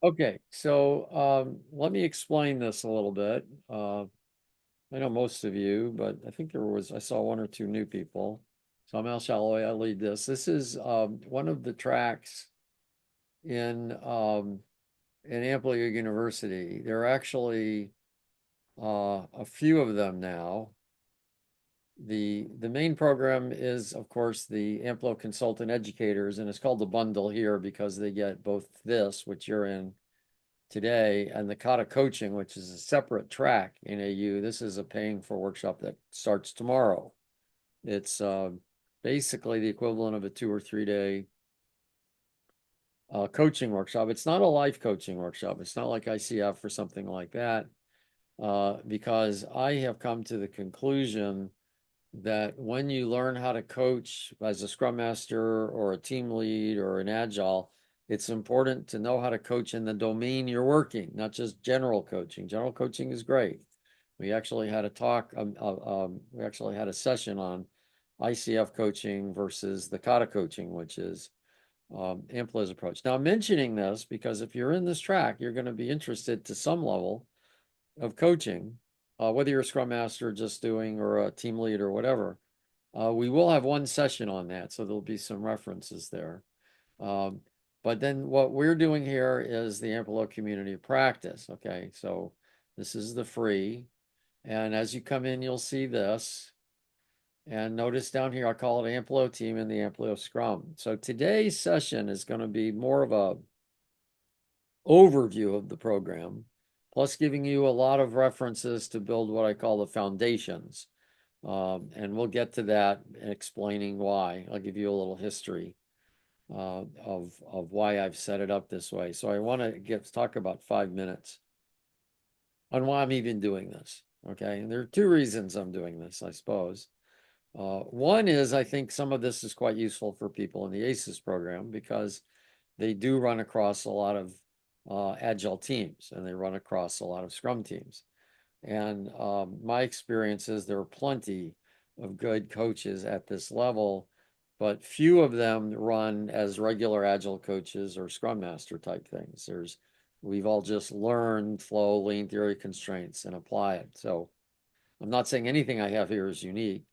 Okay, so let me explain this a little bit. I know most of you, but I think I saw one or two new people. So I'm Al Shalloway, I lead this. This is one of the tracks in in Amplio University. There are actually a few of them now. The main program is, of course, the Amplio Consultant Educators, and it's called the bundle here because they get both this, which you're in today, and the Kata coaching, which is a separate track in AU. This is a paying for workshop that starts tomorrow. It's basically the equivalent of a 2 or 3 day coaching workshop. It's not a life coaching workshop. It's not like ICF or something like that, because I have come to the conclusion that when you learn how to coach as a Scrum Master or a team lead or an Agile, it's important to know how to coach in the domain you're working, not just general coaching. General coaching is great. We actually had a talk, we actually had a session on ICF coaching versus the Kata coaching, which is Amplio's approach. Now, I'm mentioning this because if you're in this track, you're going to be interested to some level of coaching, whether you're a Scrum Master just doing or a team lead or whatever. We will have one session on that, so there'll be some references there. Um, but then what we're doing here is the Amplio Community of Practice. Okay, so this is the free. And as you come in, you'll see this. And notice down here, I call it Amplio Team and the Amplio Scrum. So today's session is going to be more of a overview of the program, plus giving you a lot of references to build what I call the foundations. And we'll get to that and explaining why. I'll give you a little history of why I've set it up this way. So I want to talk about 5 minutes on why I'm even doing this. Okay, and there are two reasons I'm doing this, I suppose. One is I think some of this is quite useful for people in the ACES program because they do run across a lot of Agile teams and they run across a lot of Scrum teams. And my experience is there are plenty of good coaches at this level, but few of them run as regular Agile coaches or Scrum Master type things. We've all just learned flow, lean theory constraints and apply it. So I'm not saying anything I have here is unique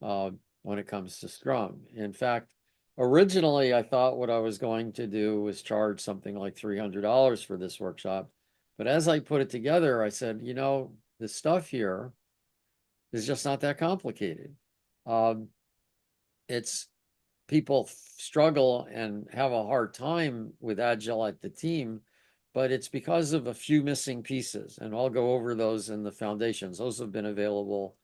uh, when it comes to Scrum. In fact, originally I thought what I was going to do was charge something like $300 for this workshop. But as I put it together, I said, the stuff here is just not that complicated. Um, it's people struggle and have a hard time with Agile at the team, but it's because of a few missing pieces. And I'll go over those in the foundations. Those have been available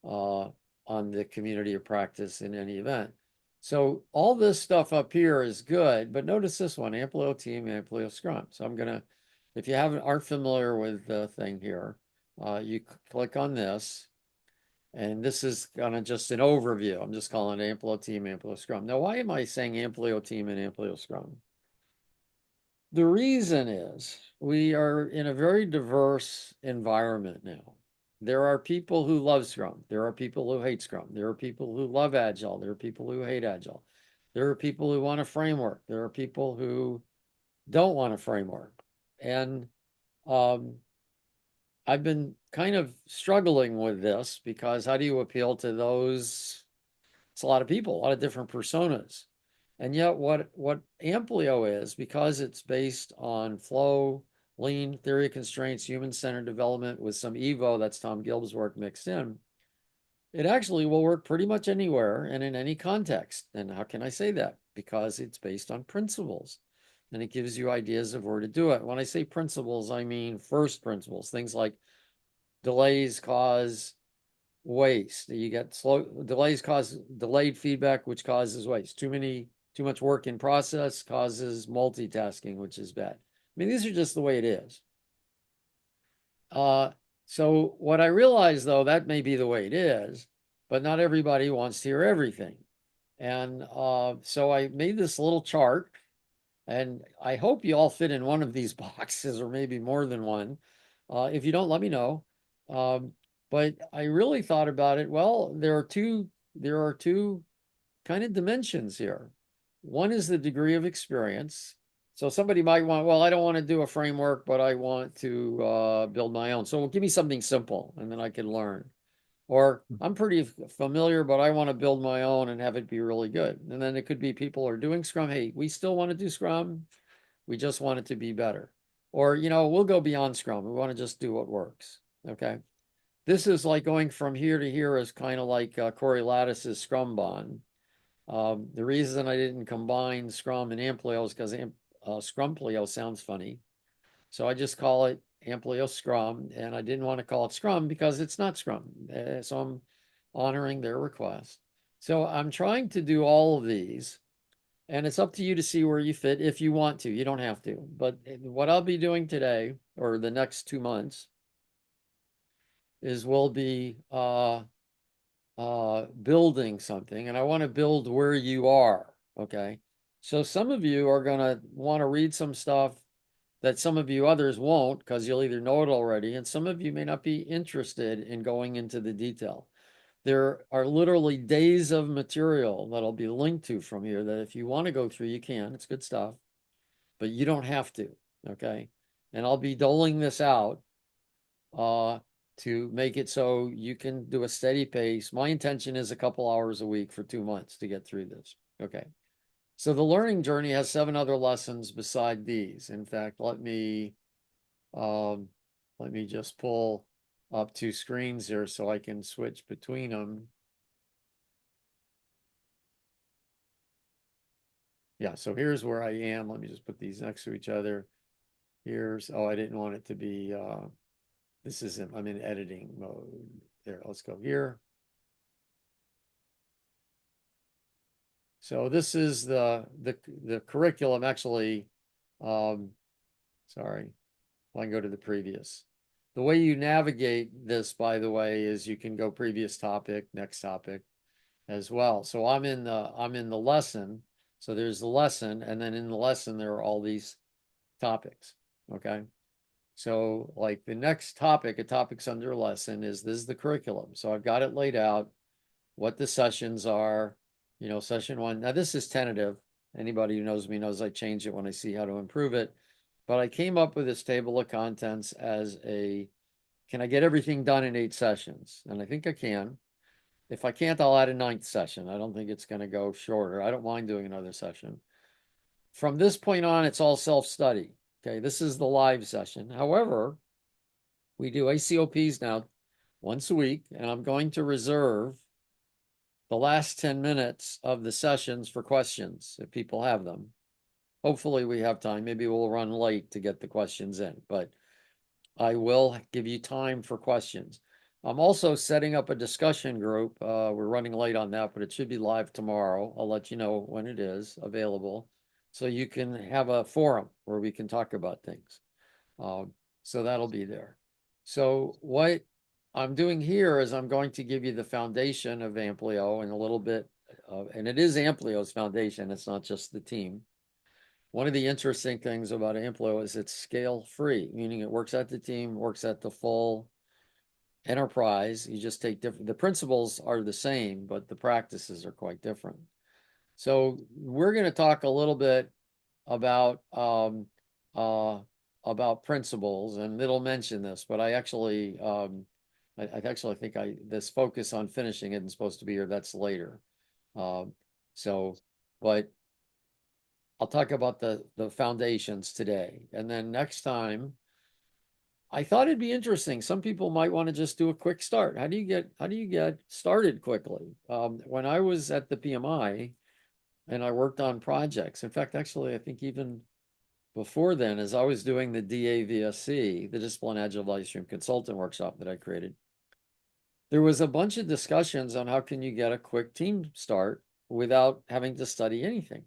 on the community of practice in any event. So all this stuff up here is good, but notice this one, Amplio Team, Amplio Scrum. So if you aren't familiar with the thing here, you click on this, and this is kind of just an overview. I'm just calling it Amplio Team, Amplio Scrum. Now, why am I saying Amplio Team and Amplio Scrum? The reason is we are in a very diverse environment now. There are people who love Scrum. There are people who hate Scrum. There are people who love Agile. There are people who hate Agile. There are people who want a framework. There are people who don't want a framework. And um, I've been kind of struggling with this because how do you appeal to those? It's a lot of people, a lot of different personas. And yet what Amplio is, because it's based on flow, lean, theory of constraints, human-centered development with some Evo, that's Tom Gilb's work mixed in, it actually will work pretty much anywhere and in any context. And how can I say that? Because it's based on principles. And it gives you ideas of where to do it. When I say principles, I mean first principles, things like delays cause waste. You get slow delays cause delayed feedback, which causes waste. Too much work in process causes multitasking, which is bad. I mean, these are just the way it is. So what I realize though, that may be the way it is, but not everybody wants to hear everything. And so I made this little chart, and I hope you all fit in one of these boxes or maybe more than one. If you don't, let me know. Um, but I really thought about it. Well, there are two kind of dimensions here. One is the degree of experience. So somebody might want, well, I don't want to do a framework, but I want to build my own. So give me something simple and then I can learn. Or I'm pretty familiar, but I want to build my own and have it be really good. And then it could be people are doing Scrum. Hey, we still want to do Scrum. We just want it to be better. Or, we'll go beyond Scrum. We want to just do what works. Okay. This is like going from here to here is kind of like Corey Lattice's Scrum Bond. The reason I didn't combine Scrum and Amplio is because Scrumplio sounds funny. So I just call it Amplio Scrum, and I didn't want to call it Scrum because it's not Scrum. So I'm honoring their request. So I'm trying to do all of these, and it's up to you to see where you fit if you want to. You don't have to. But what I'll be doing today or the next 2 months is we'll be building something, and I want to build where you are. Okay. So some of you are going to want to read some stuff that some of you others won't because you'll either know it already, and some of you may not be interested in going into the detail. There are literally days of material that'll be linked to from here that if you want to go through, you can. It's good stuff, but you don't have to. Okay. And I'll be doling this out to make it so you can do a steady pace. My intention is a couple hours a week for 2 months to get through this. Okay. So the learning journey has 7 other lessons beside these. In fact, um, let me just pull up 2 screens here so I can switch between them. Yeah, so here's where I am. Let me just put these next to each other. Here's, oh, I didn't want it to be, this isn't, I'm in editing mode. There, let's go here. So this is the curriculum actually, sorry, I can go to the previous. The way you navigate this, by the way, is you can go previous topic, next topic as well. So I'm in the lesson. So there's the lesson, and then in the lesson there are all these topics. Okay. So like the next topic, a topic's under lesson is this is the curriculum. So I've got it laid out, what the sessions are, session 1. Now this is tentative. Anybody who knows me knows I change it when I see how to improve it. But I came up with this table of contents as can I get everything done in 8 sessions? And I think I can. If I can't, I'll add a 9th session. I don't think it's going to go shorter. I don't mind doing another session. From this point on, it's all self-study. Okay, this is the live session. However, we do ACOPs now once a week, and I'm going to reserve the last 10 minutes of the sessions for questions if people have them. Hopefully we have time. Maybe we'll run late to get the questions in, but I will give you time for questions. I'm also setting up a discussion group. We're running late on that, but it should be live tomorrow. I'll let you know when it is available. So you can have a forum where we can talk about things. So that'll be there. So what I'm doing here is I'm going to give you the foundation of Amplio and a little bit and it is Amplio's foundation. It's not just the team. One of the interesting things about Amplio is it's scale free, meaning it works at the team, works at the full enterprise. You just take the principles are the same, but the practices are quite different. So we're going to talk a little bit about principles, and it'll mention this, but I actually I actually think this focus on finishing isn't supposed to be here. That's later. So, but I'll talk about the foundations today, and then next time. I thought it'd be interesting. Some people might want to just do a quick start. How do you get started quickly? When I was at the PMI and I worked on projects, in fact, actually, I think even before then, as I was doing the DAVSC, the Discipline Agile Value Stream Consultant Workshop that I created, there was a bunch of discussions on how can you get a quick team start without having to study anything.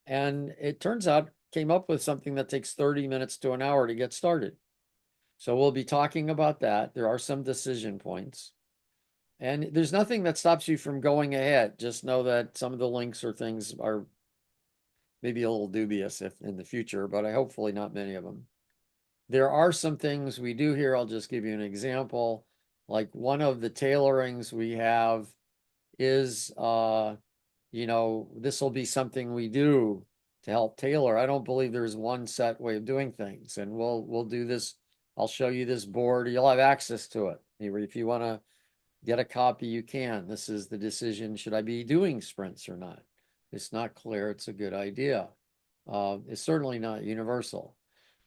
And it turns out came up with something that takes 30 minutes to an hour to get started. So we'll be talking about that. There are some decision points. And there's nothing that stops you from going ahead. Just know that some of the links or things are maybe a little dubious if in the future, but I hopefully not many of them. There are some things we do here. I'll just give you an example. Like one of the tailorings we have is, this will be something we do to help tailor. I don't believe there's one set way of doing things. And we'll do this. I'll show you this board. You'll have access to it. If you want to get a copy, you can. This is the decision. Should I be doing sprints or not? It's not clear. It's a good idea. It's certainly not universal.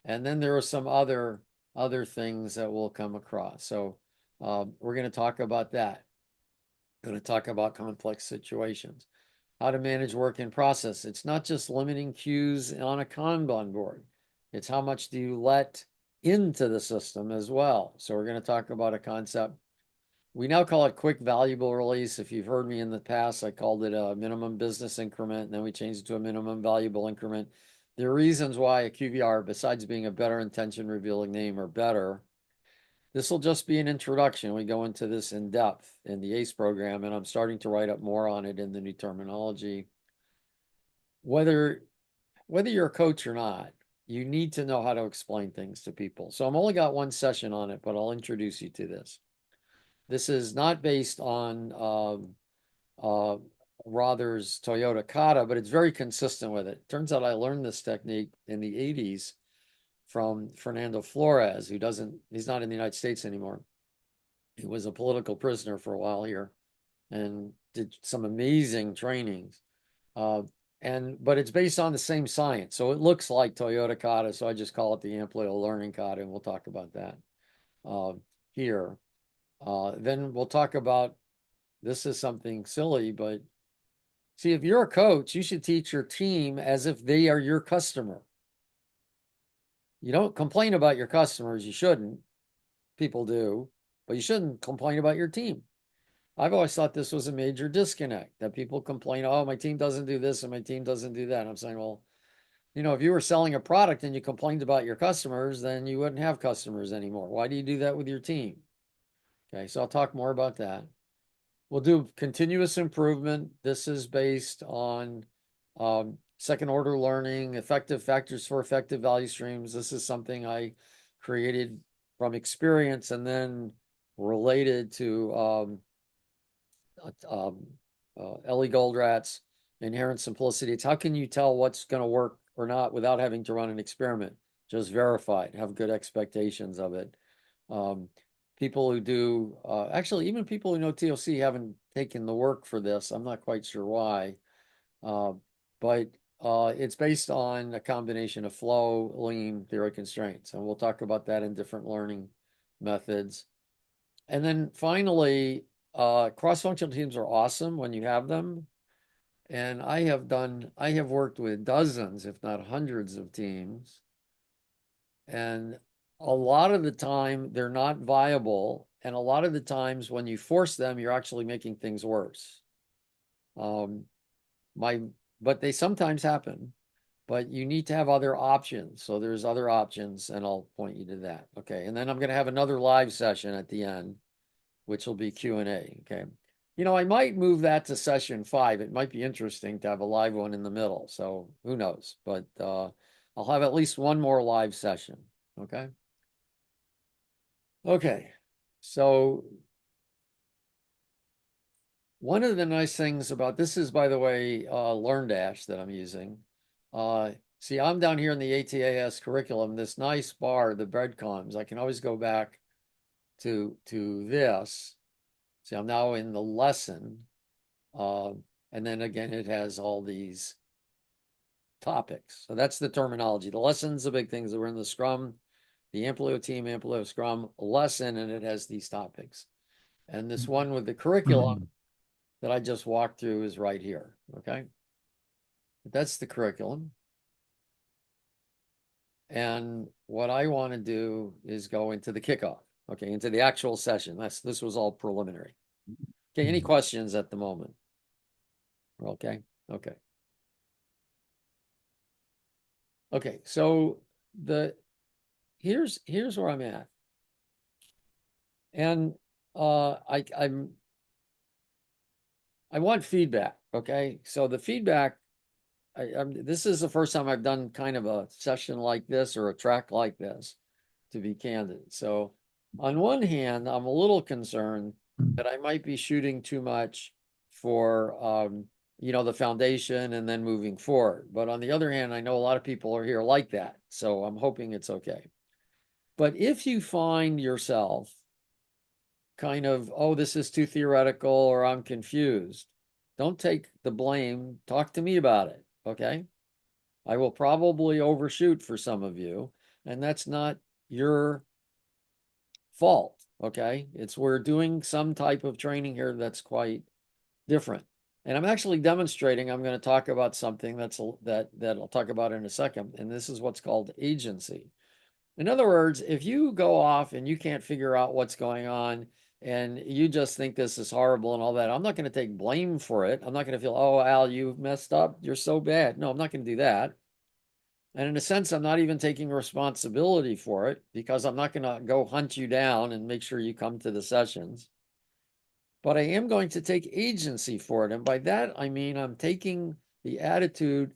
And then there are some other things that we'll come across. So we're going to talk about that. We're going to talk about complex situations, how to manage work in process. It's not just limiting queues on a Kanban board. It's how much do you let into the system as well. So we're going to talk about a concept. We now call it quick valuable release. If you've heard me in the past, I called it a minimum business increment, and then we changed it to a minimum valuable increment. There are reasons why a QVR, besides being a better intention revealing name, are better. This will just be an introduction. We go into this in depth in the ACE program, and I'm starting to write up more on it in the new terminology. Whether you're a coach or not, you need to know how to explain things to people. So I've only got one session on it, but I'll introduce you to this. This is not based on Rother's Toyota Kata, but it's very consistent with it. Turns out I learned this technique in the 80s from Fernando Flores, he's not in the United States anymore. He was a political prisoner for a while here and did some amazing trainings. But it's based on the same science. So it looks like Toyota Kata. So I just call it the Amplio Learning Kata, and we'll talk about that here. Then we'll talk about, this is something silly, but see, if you're a coach, you should teach your team as if they are your customer. You don't complain about your customers. You shouldn't. People do, but you shouldn't complain about your team. I've always thought this was a major disconnect, that people complain, oh, my team doesn't do this and my team doesn't do that. And I'm saying, well, if you were selling a product and you complained about your customers, then you wouldn't have customers anymore. Why do you do that with your team? Okay, so I'll talk more about that. We'll do continuous improvement. This is based on second order learning, effective factors for effective value streams. This is something I created from experience and then related to Ellie Goldrat's inherent simplicity. It's how can you tell what's going to work or not without having to run an experiment? Just verify it, have good expectations of it. People who do, actually, even people who know TOC haven't taken the work for this. I'm not quite sure why. But it's based on a combination of flow, lean, theory constraints. And we'll talk about that in different learning methods. And then finally, cross-functional teams are awesome when you have them. And I have worked with dozens, if not hundreds of teams. And a lot of the time they're not viable. And a lot of the times when you force them, you're actually making things worse. But they sometimes happen, but you need to have other options. So there's other options, and I'll point you to that. Okay. And then I'm going to have another live session at the end, which will be Q&A. Okay. I might move that to session 5. It might be interesting to have a live one in the middle. So who knows? But I'll have at least one more live session. Okay. Okay. So one of the nice things about this is, by the way, LearnDash that I'm using. See, I'm down here in the ATAS curriculum, this nice bar, the breadcrumbs. I can always go back to this. See, I'm now in the lesson. And then again, it has all these topics. So that's the terminology. The lesson's the big things that were in the Scrum, the Amplio Team, Amplio Scrum lesson, and it has these topics. And this one with the curriculum that I just walked through is right here, okay? That's the curriculum. And what I want to do is go into the kickoff, okay, into the actual session. This was all preliminary. Okay, any questions at the moment? Okay, okay. Okay, so here's where I'm at. And I want feedback, okay? So the feedback, this is the first time I've done kind of a session like this or a track like this, to be candid. So on one hand, I'm a little concerned that I might be shooting too much for the foundation and then moving forward. But on the other hand, I know a lot of people are here like that. So I'm hoping it's okay. But if you find yourself kind of, oh, this is too theoretical or I'm confused, don't take the blame. Talk to me about it. Okay. I will probably overshoot for some of you, and that's not your fault. Okay. It's we're doing some type of training here that's quite different. And I'm actually demonstrating, I'm going to talk about something that I'll talk about in a second. And this is what's called agency. In other words, if you go off and you can't figure out what's going on and you just think this is horrible and all that, I'm not going to take blame for it. I'm not going to feel, oh, Al, you messed up. You're so bad. No, I'm not going to do that. And in a sense, I'm not even taking responsibility for it because I'm not going to go hunt you down and make sure you come to the sessions. But I am going to take agency for it. And by that, I mean I'm taking the attitude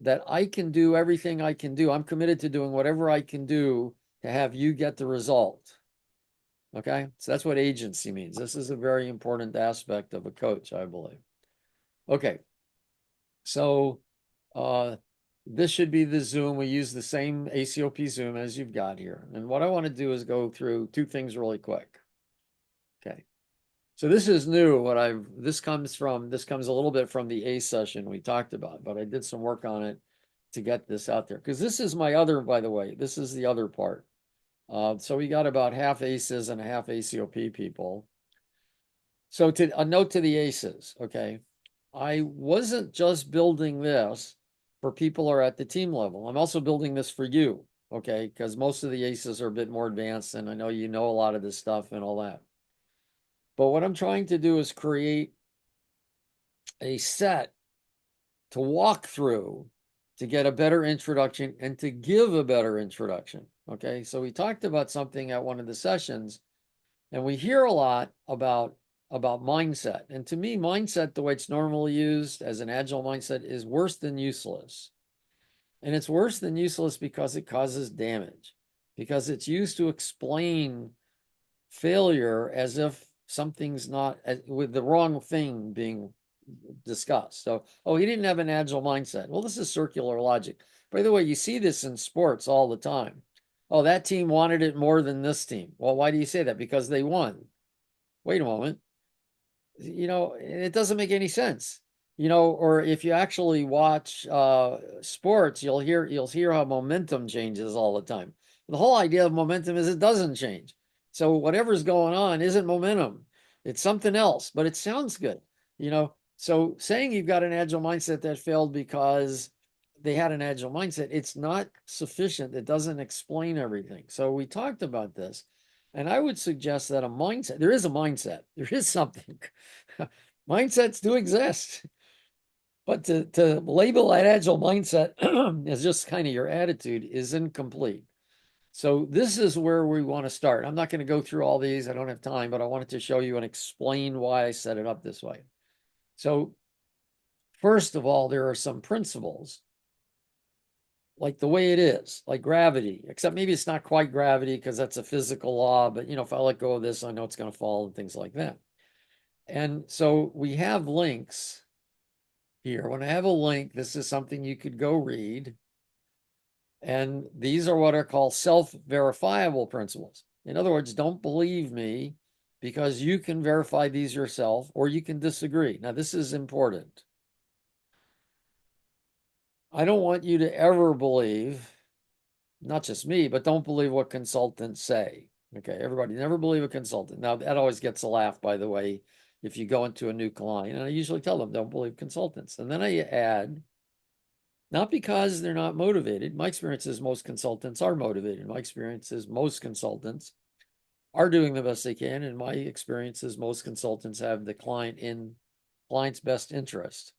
that I can do everything I can do. I'm committed to doing whatever I can do to have you get the result. Okay. So that's what agency means. This is a very important aspect of a coach, I believe. Okay. So this should be the Zoom. We use the same ACOP Zoom as you've got here. And what I want to do is go through two things really quick. Okay. So this is new. This comes a little bit from the A session we talked about, but I did some work on it to get this out there. Because this is my other, by the way, this is the other part. So we got about half ACEs and half ACOP people. So a note to the ACEs, okay? I wasn't just building this for people who are at the team level. I'm also building this for you, okay? Because most of the ACEs are a bit more advanced, and I know you know a lot of this stuff and all that. But what I'm trying to do is create a set to walk through to get a better introduction and to give a better introduction. Okay, so we talked about something at one of the sessions, and we hear a lot about mindset. And to me, mindset, the way it's normally used as an agile mindset, is worse than useless. And it's worse than useless because it causes damage, because it's used to explain failure as if something's not with the wrong thing being discussed. So, oh, he didn't have an agile mindset. Well, this is circular logic. By the way, you see this in sports all the time. Oh, that team wanted it more than this team. Well, why do you say that? Because they won. Wait a moment. It doesn't make any sense. Or if you actually watch sports, you'll hear how momentum changes all the time. The whole idea of momentum is it doesn't change. So whatever's going on isn't momentum. It's something else, but it sounds good. So saying you've got an agile mindset that failed because they had an agile mindset, it's not sufficient. It doesn't explain everything. So we talked about this. And I would suggest that there is a mindset, there is something. Mindsets do exist. But to label that agile mindset as just kind of your attitude is incomplete. So this is where we want to start. I'm not going to go through all these. I don't have time, but I wanted to show you and explain why I set it up this way. So first of all, there are some principles like the way it is, like gravity, except maybe it's not quite gravity because that's a physical law, but if I let go of this, I know it's going to fall and things like that. And so we have links here. When I have a link, this is something you could go read. And these are what are called self-verifiable principles. In other words, don't believe me because you can verify these yourself or you can disagree. Now, this is important. I don't want you to ever believe, not just me, but don't believe what consultants say. Okay, everybody, never believe a consultant. Now, that always gets a laugh, by the way, if you go into a new client. And I usually tell them, don't believe consultants. And then I add, not because they're not motivated. My experience is most consultants are motivated. My experience is most consultants are doing the best they can. And my experience is most consultants have the client's best interest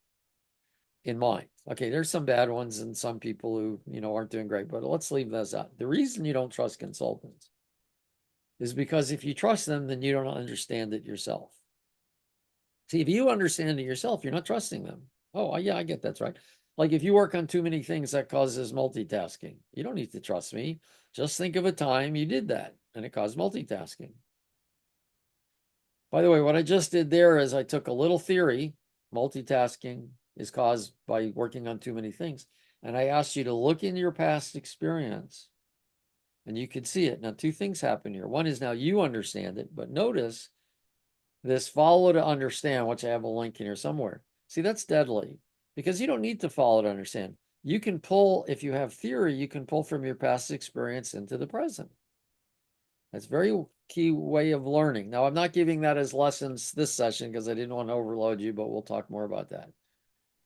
in mind. Okay, there's some bad ones and some people who, aren't doing great, but let's leave those out. The reason you don't trust consultants is because if you trust them, then you don't understand it yourself. See, if you understand it yourself, you're not trusting them. Oh, yeah, I get that's right. Like if you work on too many things, that causes multitasking. You don't need to trust me. Just think of a time you did that and it caused multitasking. By the way, what I just did there is I took a little theory, multitasking, is caused by working on too many things. And I asked you to look into your past experience and you can see it. Now, two things happen here. One is now you understand it, but notice this follow to understand, which I have a link in here somewhere. See, that's deadly because you don't need to follow to understand. You can pull, if you have theory, you can pull from your past experience into the present. That's a very key way of learning. Now, I'm not giving that as lessons this session because I didn't want to overload you, but we'll talk more about that.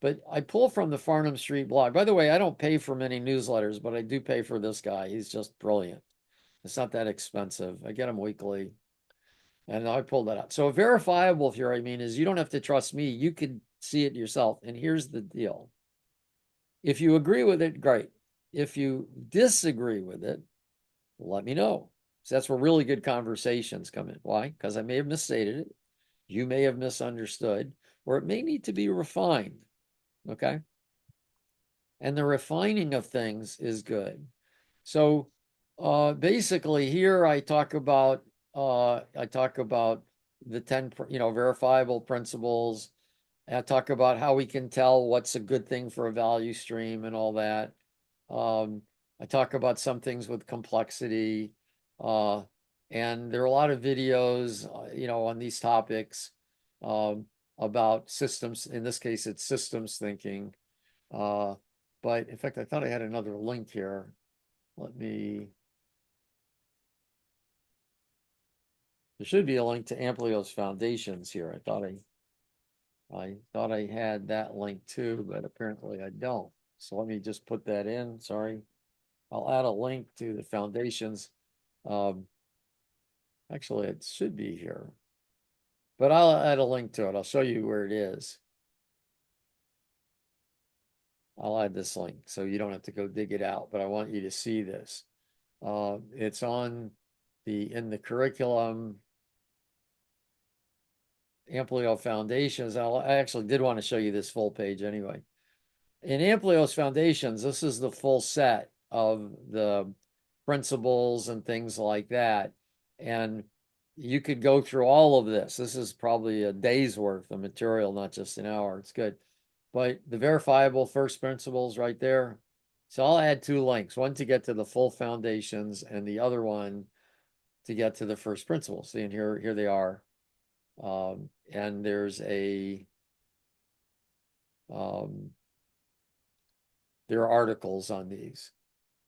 But I pull from the Farnham Street blog. By the way, I don't pay for many newsletters, but I do pay for this guy. He's just brilliant. It's not that expensive. I get him weekly. And I pulled that out. So a verifiable theory, I mean, is you don't have to trust me. You can see it yourself. And here's the deal. If you agree with it, great. If you disagree with it, let me know. So that's where really good conversations come in. Why? Because I may have misstated it. You may have misunderstood, or it may need to be refined. Okay. And the refining of things is good. So basically here I talk about the 10 verifiable principles. And I talk about how we can tell what's a good thing for a value stream and all that. I talk about some things with complexity. And there are a lot of videos, on these topics about systems. In this case, it's systems thinking. But in fact, I thought I had another link here. There should be a link to Amplio's foundations here. I thought I had that link too, but apparently I don't. So let me just put that in. Sorry. I'll add a link to the foundations. Actually, it should be here, but I'll add a link to it. I'll show you where it is. I'll add this link so you don't have to go dig it out, but I want you to see this. It's in the curriculum, Amplio Foundations. I actually did want to show you this full page anyway. In Amplio's Foundations, this is the full set of the principles and things like that. And you could go through all of this. This is probably a day's worth of material, not just an hour. It's good. But the verifiable first principles right there. So I'll add two links, one to get to the full foundations and the other one to get to the first principles. See, and here they are. And there's there are articles on these.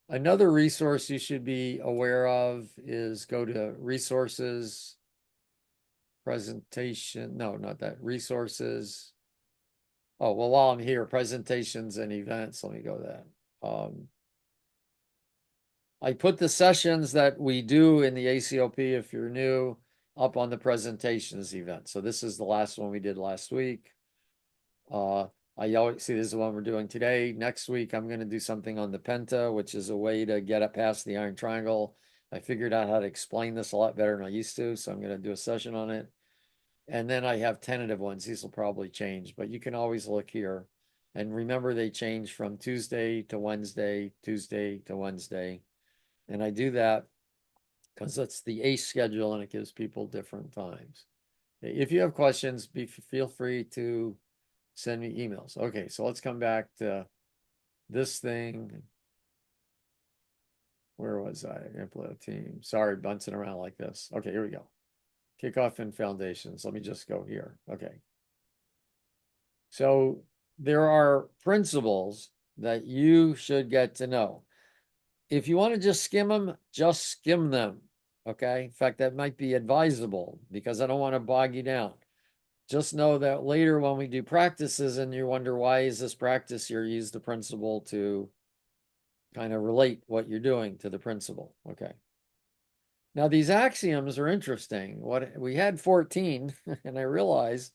Another resource you should be aware of is go to resources, presentation. No, not that. Resources. Oh, well, while I'm here, presentations and events, let me go to that. I put the sessions that we do in the ACOP, if you're new, up on the presentations event. So this is the last one we did last week. I always see this is the one we're doing today. Next week, I'm going to do something on the penta, which is a way to get up past the iron triangle. I figured out how to explain this a lot better than I used to, so I'm going to do a session on it. And then I have tentative ones. These will probably change, but you can always look here. And remember, they change from Tuesday to Wednesday, Tuesday to Wednesday. And I do that because that's the ACE schedule and it gives people different times. If you have questions, feel free to send me emails. Okay, so let's come back to this thing. Where was I? Amplio Team. Sorry, bouncing around like this. Okay, here we go. Kickoff and foundations. Let me just go here. Okay. So there are principles that you should get to know. If you want to just skim them. Okay. In fact, that might be advisable because I don't want to bog you down. Just know that later when we do practices and you wonder why is this practice, you use the principle to kind of relate what you're doing to the principle. Okay. Now these axioms are interesting. We had 14 and I realized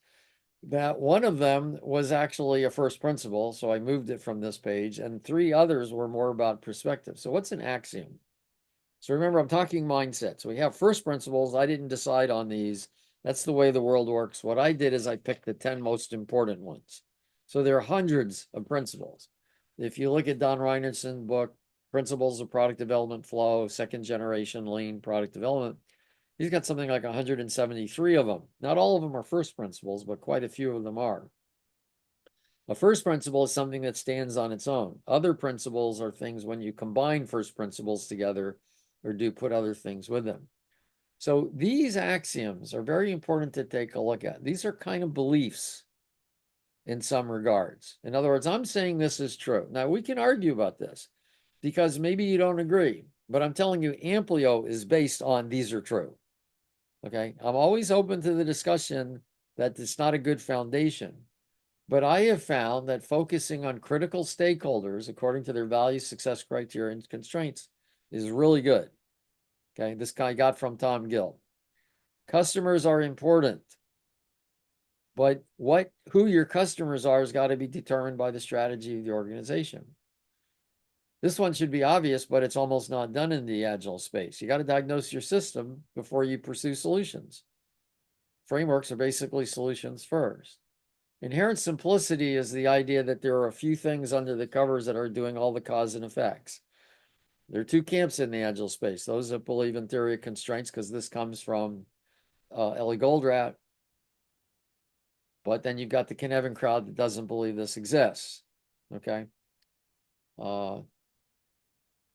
that one of them was actually a first principle. So I moved it from this page and 3 others were more about perspective. So what's an axiom? So remember, I'm talking mindset. So we have first principles. I didn't decide on these. That's the way the world works. What I did is I picked the 10 most important ones. So there are hundreds of principles. If you look at Don Reinerson's book, Principles of Product Development Flow, second generation lean product development, he's got something like 173 of them. Not all of them are first principles, but quite a few of them are. A first principle is something that stands on its own. Other principles are things when you combine first principles together or do put other things with them. So these axioms are very important to take a look at. These are kind of beliefs in some regards. In other words, I'm saying this is true. Now, we can argue about this because maybe you don't agree, but I'm telling you, Amplio is based on these are true. Okay. I'm always open to the discussion that it's not a good foundation, but I have found that focusing on critical stakeholders according to their value, success criteria, and constraints is really good. Okay. This guy got from Tom Gill. Customers are important, but who your customers are has got to be determined by the strategy of the organization. This one should be obvious, but it's almost not done in the Agile space. You got to diagnose your system before you pursue solutions. Frameworks are basically solutions first. Inherent simplicity is the idea that there are a few things under the covers that are doing all the cause and effects. There are two camps in the Agile space. Those that believe in theory of constraints, because this comes from Ellie Goldratt. But then you've got the Kinevin crowd that doesn't believe this exists. Okay.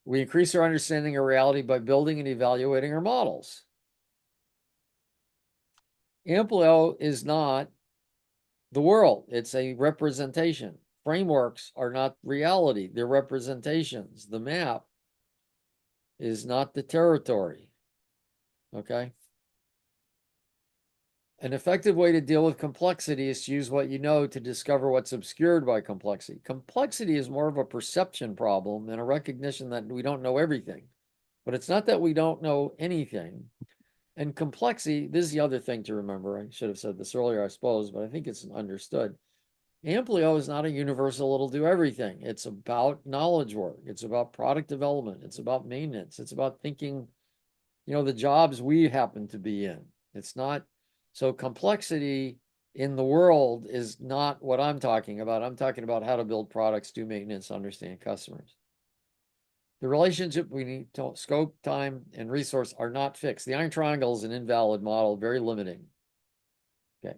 We increase our understanding of reality by building and evaluating our models. Amplio is not the world. It's a representation. Frameworks are not reality. They're representations. The map is not the territory. Okay. An effective way to deal with complexity is to use what you know to discover what's obscured by complexity. Complexity is more of a perception problem than a recognition that we don't know everything. But it's not that we don't know anything. And complexity, this is the other thing to remember. I should have said this earlier, I suppose, but I think it's understood. Amplio is not a universal it'll do everything. It's about knowledge work. It's about product development. It's about maintenance. It's about thinking, the jobs we happen to be in. It's not, so complexity in the world is not what I'm talking about. I'm talking about how to build products, do maintenance, understand customers. The relationship between scope, time, and resource are not fixed. The iron triangle is an invalid model, very limiting. Okay.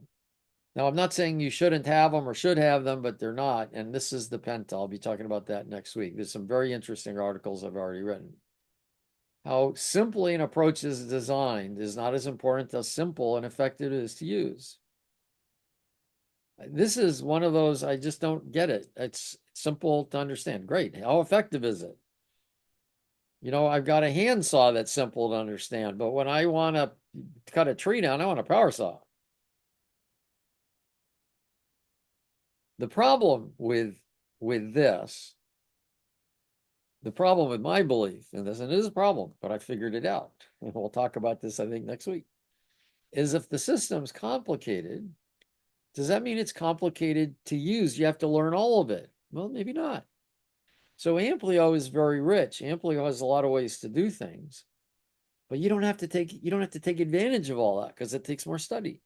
Now, I'm not saying you shouldn't have them or should have them, but they're not. And this is the penta. I'll be talking about that next week. There's some very interesting articles I've already written. How simply an approach is designed is not as important as simple and effective it is to use. This is one of those, I just don't get it. It's simple to understand. Great. How effective is it? I've got a handsaw that's simple to understand, but when I want to cut a tree down, I want a power saw. The problem with this, the problem with my belief in this, and it is a problem, but I figured it out, and we'll talk about this, I think, next week, is if the system's complicated, does that mean it's complicated to use? You have to learn all of it. Well, maybe not. So Amplio is very rich. Amplio has a lot of ways to do things, but you don't have to take advantage of all that because it takes more study.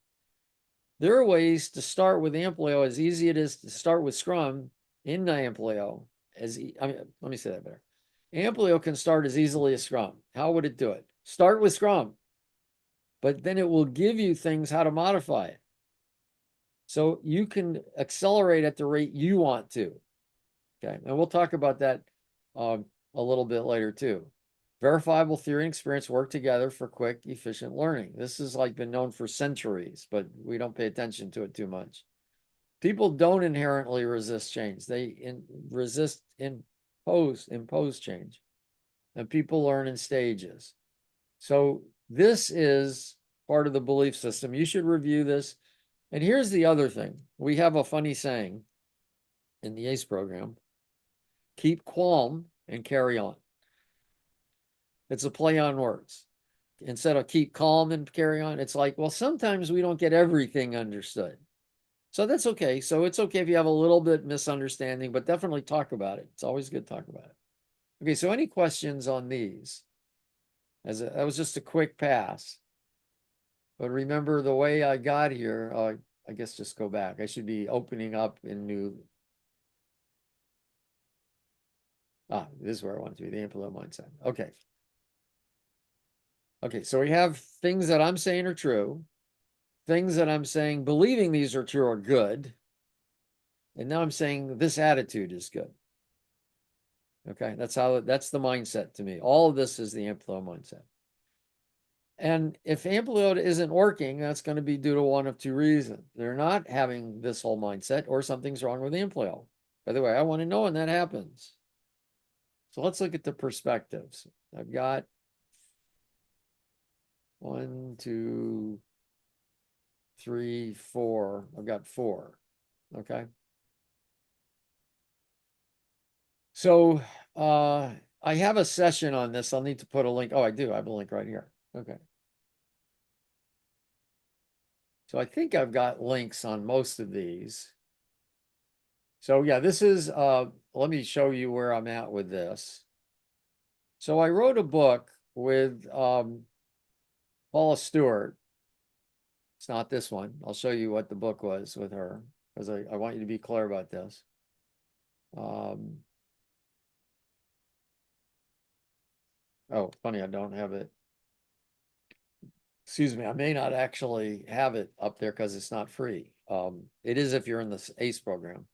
There are ways to start with Amplio as easy it is to start with Scrum in Amplio. Let me say that better. Amplio can start as easily as Scrum. How would it do it? Start with Scrum, but then it will give you things how to modify it. So you can accelerate at the rate you want to. Okay, and we'll talk about that a little bit later too. Verifiable theory and experience work together for quick, efficient learning. This has been known for centuries, but we don't pay attention to it too much. People don't inherently resist change. They resist impose change. And people learn in stages. So this is part of the belief system. You should review this. And here's the other thing. We have a funny saying in the ACE program. Keep calm and carry on. It's a play on words. Instead of keep calm and carry on, it's like, well, sometimes we don't get everything understood. So that's okay. So it's okay if you have a little bit misunderstanding, but definitely talk about it. It's always good to talk about it. Okay, so any questions on these? That was just a quick pass. But remember the way I got here, I guess just go back. I should be opening up in new. This is where I want to be, the Amplio mindset. Okay. Okay, so we have things that I'm saying are true, things that I'm saying believing these are true are good, And now I'm saying this attitude is good. Okay, that's the mindset to me. All of this is the Amplio mindset. And if Amplio isn't working, that's going to be due to one of two reasons. They're not having this whole mindset, or something's wrong with Amplio. By the way, I want to know when that happens. So let's look at the perspectives. I've got 1, 2, 3, 4. I've got 4. Okay. So I have a session on this. I'll need to put a link. Oh, I do. I have a link right here. Okay. So I think I've got links on most of these. So yeah, this is, let me show you where I'm at with this. So I wrote a book with Paula Stewart. It's not this one. I'll show you what the book was with her, because I want you to be clear about this. Oh, funny, I don't have it. Excuse me, I may not actually have it up there because it's not free. It is if you're in the ACE program.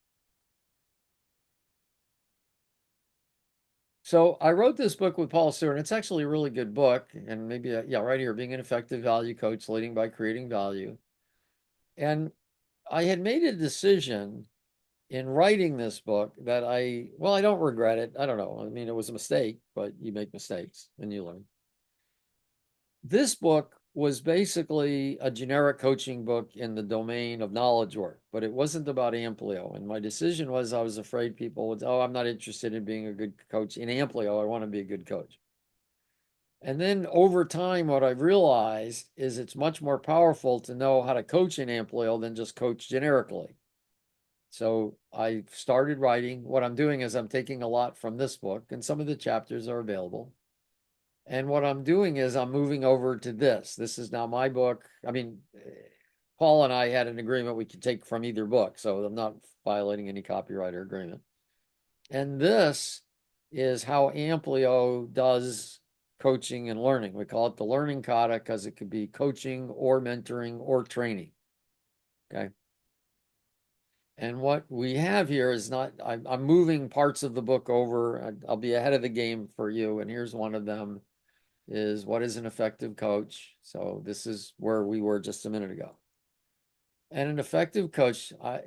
So I wrote this book with Paul Stewart, and it's actually a really good book. And maybe, yeah, right here, being an effective value coach, leading by creating value. And I had made a decision in writing this book that well, I don't regret it. I don't know. I mean, it was a mistake, but you make mistakes and you learn. This book was basically a generic coaching book in the domain of knowledge work, but it wasn't about Amplio. And my decision was I was afraid people would, oh, I'm not interested in being a good coach in Amplio. I want to be a good coach. And then over time, what I've realized is it's much more powerful to know how to coach in Amplio than just coach generically. So I started writing. What I'm doing is I'm taking a lot from this book, and some of the chapters are available. And what I'm doing is I'm moving over to this. This is now my book. I mean, Paul and I had an agreement we could take from either book, so I'm not violating any copyright or agreement. And this is how Amplio does coaching and learning. We call it the learning kata because it could be coaching or mentoring or training. Okay. And what we have here is not, I'm moving parts of the book over. I'll be ahead of the game for you. And here's one of them is what is an effective coach? So this is where we were just a minute ago. And an effective coach, I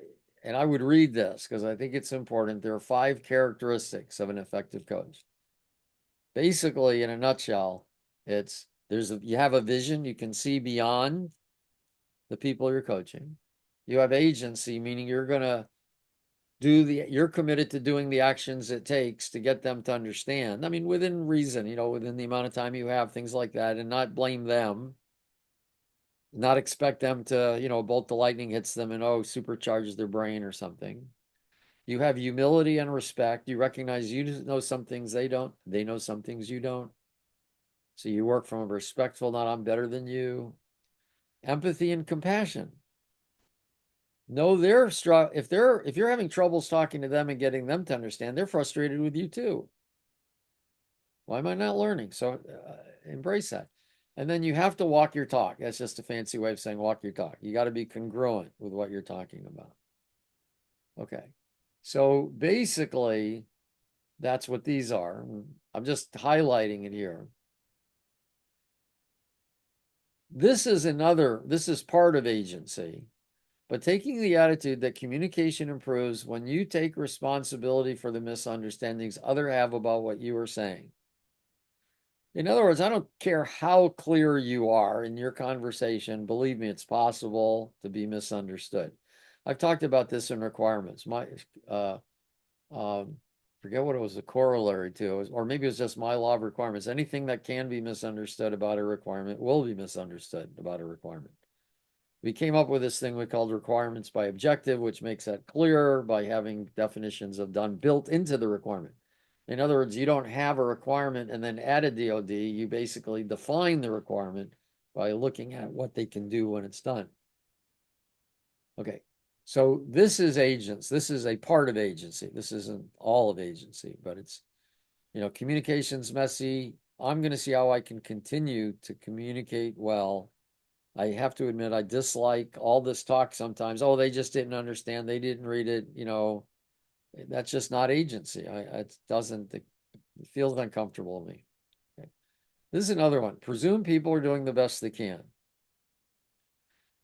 would read this because I think it's important. There are 5 characteristics of an effective coach. Basically, in a nutshell, it's you have a vision, you can see beyond the people you're coaching. You have agency, meaning you're committed to doing the actions it takes to get them to understand. I mean, within reason, within the amount of time you have, things like that, and not blame them, not expect them to, bolt the lightning hits them and supercharge their brain or something. You have humility and respect. You recognize you know some things they don't, they know some things you don't. So you work from a respectful, not I'm better than you. Empathy and compassion. No, if you're having troubles talking to them and getting them to understand, they're frustrated with you too. Why am I not learning? So embrace that. And then you have to walk your talk. That's just a fancy way of saying walk your talk. You got to be congruent with what you're talking about. Okay. So basically, that's what these are. I'm just highlighting it here. This is part of agency, but taking the attitude that communication improves when you take responsibility for the misunderstandings others have about what you are saying. In other words, I don't care how clear you are in your conversation. Believe me, it's possible to be misunderstood. I've talked about this in requirements. Forget what it was a corollary to, or maybe it was just my law of requirements. Anything that can be misunderstood about a requirement will be misunderstood about a requirement. We came up with this thing we called requirements by objective, which makes that clearer by having definitions of done built into the requirement. In other words, you don't have a requirement and then add a DOD. You basically define the requirement by looking at what they can do when it's done. Okay, so this is agents. This is a part of agency. This isn't all of agency, but it's, communication's messy. I'm going to see how I can continue to communicate well I have to admit, I dislike all this talk sometimes. Oh, they just didn't understand. They didn't read it. That's just not agency. It feels uncomfortable to me. Okay. This is another one. Presume people are doing the best they can.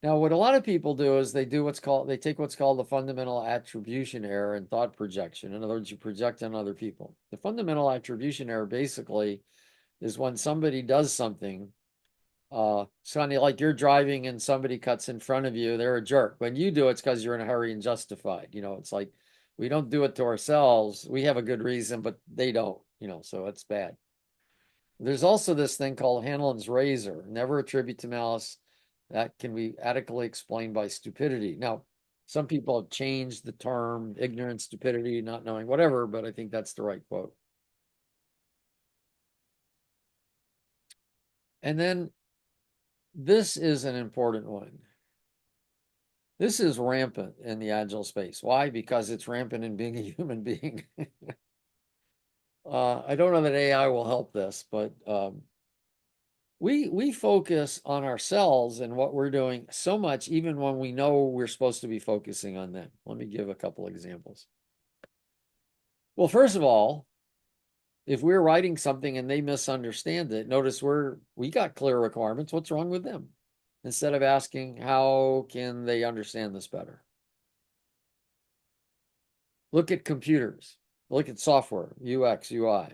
Now, what a lot of people do is they take what's called the fundamental attribution error and thought projection. In other words, you project on other people. The fundamental attribution error basically is when somebody does something. It's kind of like you're driving and somebody cuts in front of you, they're a jerk. When you do it's because you're in a hurry and justified. It's like we don't do it to ourselves. We have a good reason, but they don't, so it's bad. There's also this thing called Hanlon's razor. Never attribute to malice. That can be adequately explained by stupidity. Now, some people have changed the term ignorance, stupidity, not knowing, whatever, but I think that's the right quote. And then this is an important one. This is rampant in the Agile space. Why? Because it's rampant in being a human being. I don't know that AI will help this, but we focus on ourselves and what we're doing so much, even when we know we're supposed to be focusing on them. Let me give a couple examples. Well, first of all, if we're writing something and they misunderstand it, notice we got clear requirements. What's wrong with them? Instead of asking, how can they understand this better? Look at computers. Look at software, UX, UI.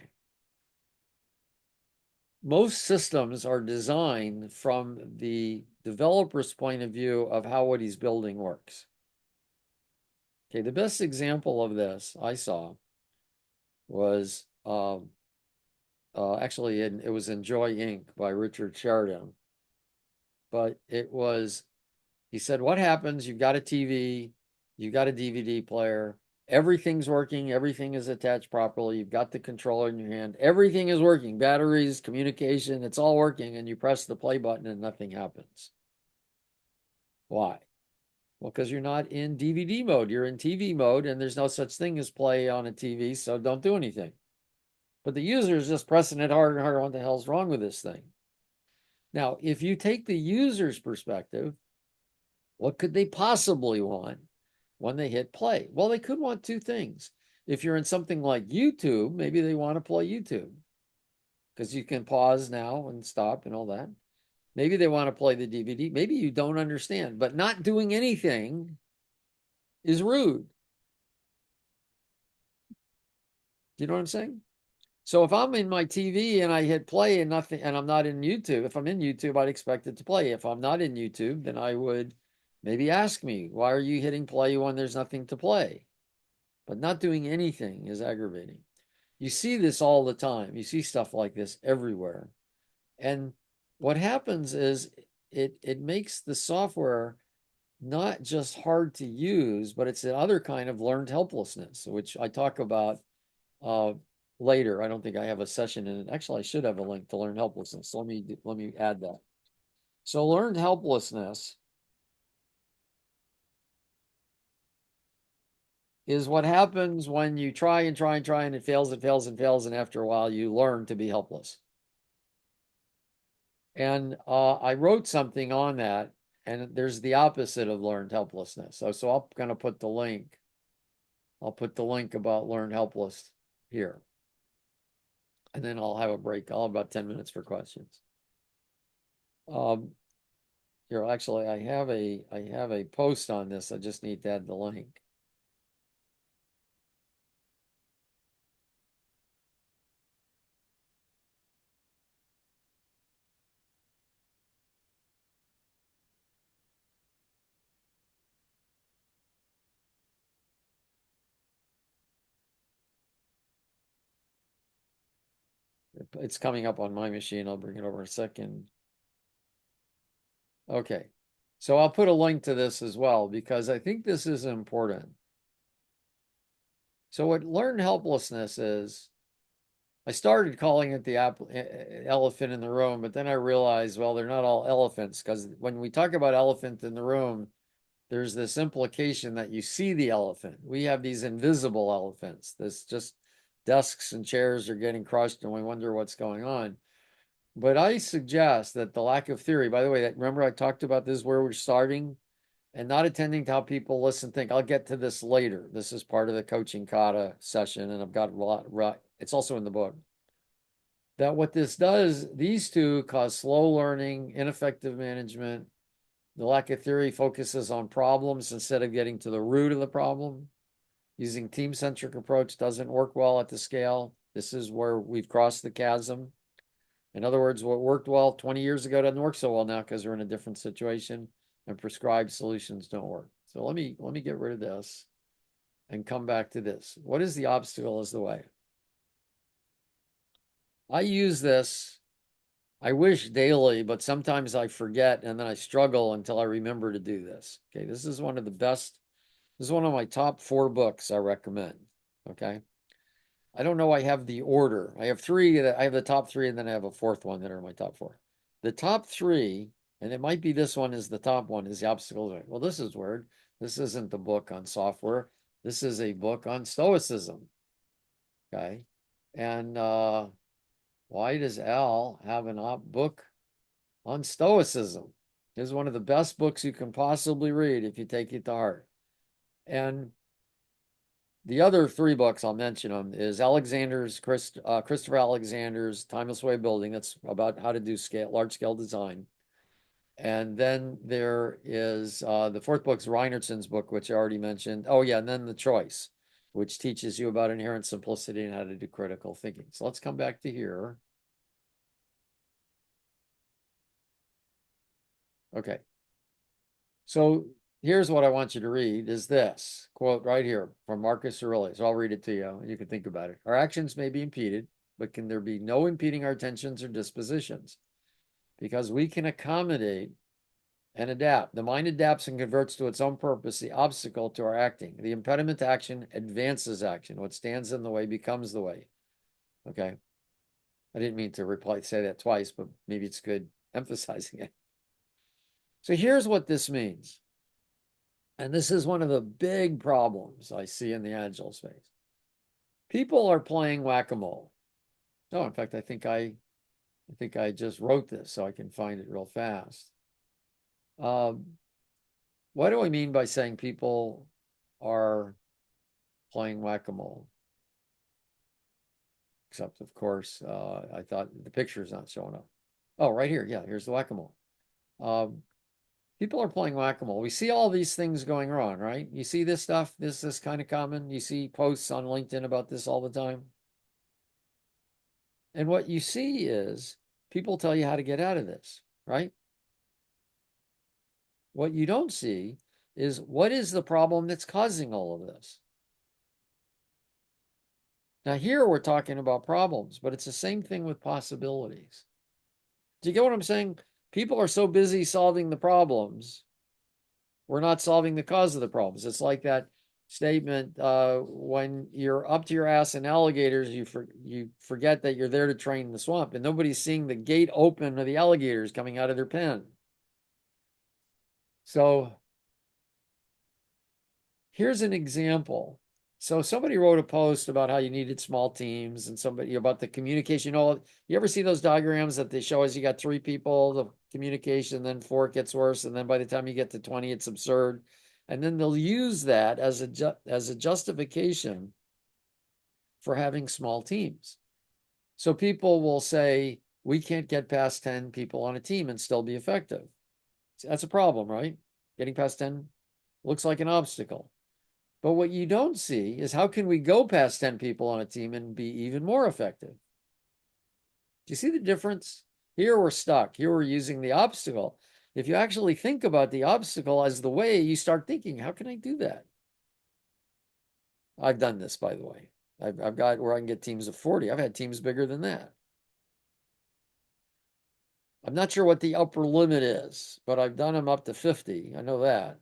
Most systems are designed from the developer's point of view of how what he's building works. Okay, the best example of this I saw was actually it was in Joy Inc. by Richard Sheridan. But he said, what happens? You've got a TV, you've got a DVD player, everything's working, everything is attached properly, you've got the controller in your hand, everything is working, batteries, communication, it's all working, and you press the play button and nothing happens. Why? Well, because you're not in DVD mode, you're in TV mode, and there's no such thing as play on a TV, so don't do anything. But the user is just pressing it harder and harder. What the hell's wrong with this thing? Now, if you take the user's perspective, what could they possibly want when they hit play? Well, they could want two things. If you're in something like YouTube, maybe they want to play YouTube because you can pause now and stop and all that. Maybe they want to play the DVD. Maybe you don't understand, but not doing anything is rude. You know what I'm saying? So if I'm in my TV and I hit play and nothing, and I'm not in YouTube, if I'm in YouTube, I'd expect it to play. If I'm not in YouTube, then I would maybe ask me, why are you hitting play when there's nothing to play? But not doing anything is aggravating. You see this all the time. You see stuff like this everywhere. And what happens is it makes the software not just hard to use, but it's another kind of learned helplessness, which I talk about later. I don't think I have a session in it. Actually, I should have a link to learn helplessness. So let me add that. So learned helplessness is what happens when you try and try and try and it fails and fails and fails, and after a while you learn to be helpless. And I wrote something on that, and there's the opposite of learned helplessness. So I'm going to put the link. I'll put the link about learned helpless here. And then I'll have a break. I'll have about 10 minutes for questions. Here, actually, I have a post on this. I just need to add the link. It's coming up on my machine. I'll bring it over in a second. Okay. So I'll put a link to this as well because I think this is important. So what learned helplessness is, I started calling it the elephant in the room, but then I realized, well, they're not all elephants because when we talk about elephant in the room, there's this implication that you see the elephant. We have these invisible elephants. This just desks and chairs are getting crushed and we wonder what's going on. But I suggest that the lack of theory, by the way, that remember I talked about this where we're starting and not attending to how people listen, think. I'll get to this later. This is part of the coaching kata session, and I've got a lot, right. It's also in the book. That what this does, these two cause slow learning, ineffective management. The lack of theory focuses on problems instead of getting to the root of the problem. Using team-centric approach doesn't work well at the scale. This is where we've crossed the chasm. In other words, what worked well 20 years ago doesn't work so well now because we're in a different situation and prescribed solutions don't work. So let me get rid of this and come back to this. What is the obstacle as the way? I use this, I wish daily, but sometimes I forget and then I struggle until I remember to do this. Okay, this is one of the best, this is one of my top 4 books I recommend. Okay. I don't know. I have the order. I have 3 that I have the top 3, and then I have a 4th one that are my top 4. The top 3, and it might be this one is the top one, is the obstacles. Well, this is weird. This isn't the book on software. This is a book on stoicism. Okay. And why does Al have an book on stoicism? It's one of the best books you can possibly read if you take it to heart. And the other 3 books, I'll mention them, is Christopher Alexander's Timeless Way of Building. That's about how to do large scale design. And then there is the 4th book's Reinertson's book, which I already mentioned. Oh yeah, and then The Choice, which teaches you about inherent simplicity and how to do critical thinking. So let's come back to here. Okay. So here's what I want you to read is this quote right here from Marcus Aurelius. So I'll read it to you and you can think about it. Our actions may be impeded, but can there be no impeding our intentions or dispositions? Because we can accommodate and adapt. The mind adapts and converts to its own purpose the obstacle to our acting. The impediment to action advances action. What stands in the way becomes the way. Okay. I didn't mean to say that twice, but maybe it's good emphasizing it. So here's what this means. And this is one of the big problems I see in the Agile space. People are playing whack-a-mole. No, in fact, I think I just wrote this so I can find it real fast. What do I mean by saying people are playing whack-a-mole? Except, of course, I thought the picture's not showing up. Oh, right here. Yeah, here's the whack-a-mole. People are playing whack-a-mole. We see all these things going wrong, right? You see this stuff, this is kind of common. You see posts on LinkedIn about this all the time. And what you see is people tell you how to get out of this, right? What you don't see is what is the problem that's causing all of this? Now, here we're talking about problems, but it's the same thing with possibilities. Do you get what I'm saying? People are so busy solving the problems, we're not solving the cause of the problems. It's like that statement, when you're up to your ass in alligators, you forget that you're there to train the swamp, and nobody's seeing the gate open of the alligators coming out of their pen. So here's an example. So somebody wrote a post about how you needed small teams and somebody about the communication. You ever see those diagrams that they show as you got 3 people, the communication, then 4 it gets worse, and then by the time you get to 20, it's absurd. And then they'll use that as a justification for having small teams. So people will say, we can't get past 10 people on a team and still be effective. That's a problem, right? Getting past 10 looks like an obstacle. But what you don't see is how can we go past 10 people on a team and be even more effective? Do you see the difference? Here we're stuck. Here we're using the obstacle. If you actually think about the obstacle as the way, you start thinking, how can I do that? I've done this, by the way. I've got where I can get teams of 40. I've had teams bigger than that. I'm not sure what the upper limit is, but I've done them up to 50. I know that.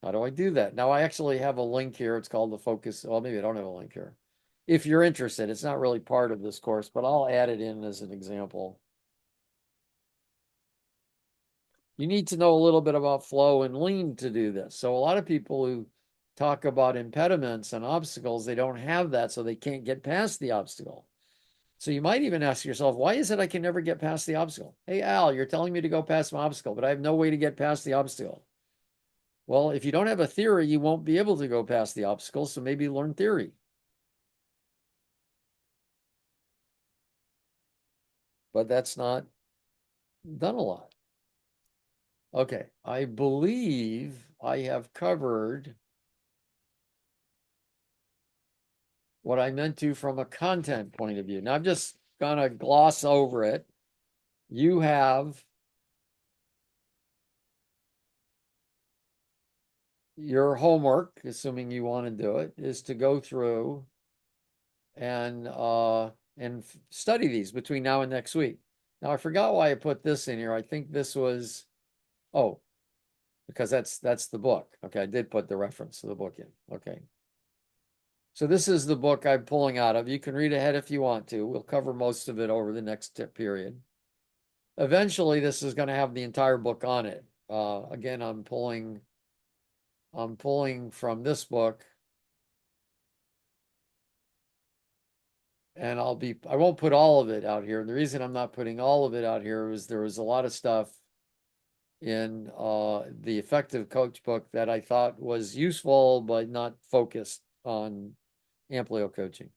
How do I do that? Now I actually have a link here. It's called the focus. Well, maybe I don't have a link here. If you're interested, it's not really part of this course, but I'll add it in as an example. You need to know a little bit about flow and lean to do this. So a lot of people who talk about impediments and obstacles, they don't have that, so they can't get past the obstacle. So you might even ask yourself, why is it I can never get past the obstacle? Hey, Al, you're telling me to go past my obstacle, but I have no way to get past the obstacle. Well, if you don't have a theory, you won't be able to go past the obstacle. So maybe learn theory. But that's not done a lot. Okay, I believe I have covered what I meant to from a content point of view. Now I'm just gonna gloss over it. You have your homework, assuming you want to do it, is to go through and study these between now and next week. Now I forgot why I put this in here. I think this was because that's the book. Okay, I did put the reference to the book in. Okay. So this is the book I'm pulling out of. You can read ahead if you want to. We'll cover most of it over the next period. Eventually, this is going to have the entire book on it. Again, I'm pulling from this book, and I won't put all of it out here. The reason I'm not putting all of it out here is there was a lot of stuff in the Effective Coach book that I thought was useful, but not focused on Amplio coaching.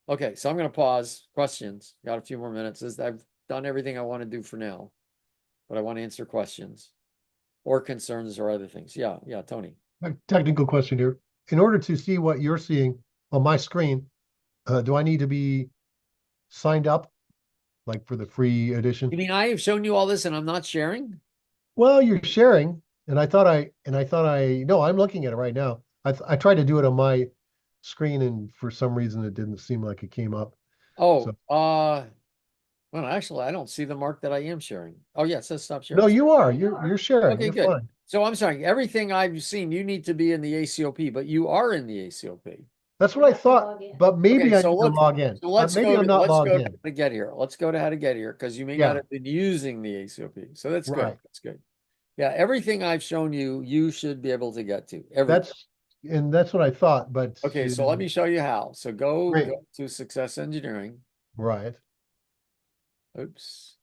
Okay, so I'm going to pause. Questions? Got a few more minutes. I've done everything I want to do for now, but I want to answer questions or concerns or other things. Yeah, Tony. A technical question here. In order to see what you're seeing on my screen, do I need to be signed up, like for the free edition? You mean I have shown you all this and I'm not sharing? Well, you're sharing, and I thought I no, I'm looking at it right now. I tried to do it on my screen, and for some reason it didn't seem like it came up. Oh, So well, actually, I don't see the mark that I am sharing. Oh, yeah, it says stop no, sharing. you are. You're sharing. Okay, You're good. fine. So I'm sorry, everything I've seen, you need to be in the ACOP, but you are in the ACOP. That's what I thought, but Okay, maybe I need to log in. Maybe I'm not let's logged go to in. how to get here. Let's go to how to get here because you may not Yeah, have been using the ACOP. So that's good. right. That's good. Yeah, everything I've shown you, you should be able to get to everything. That's that's what I thought, but Okay, so let me show you how. So great. go to Success Engineering. Right, Oops,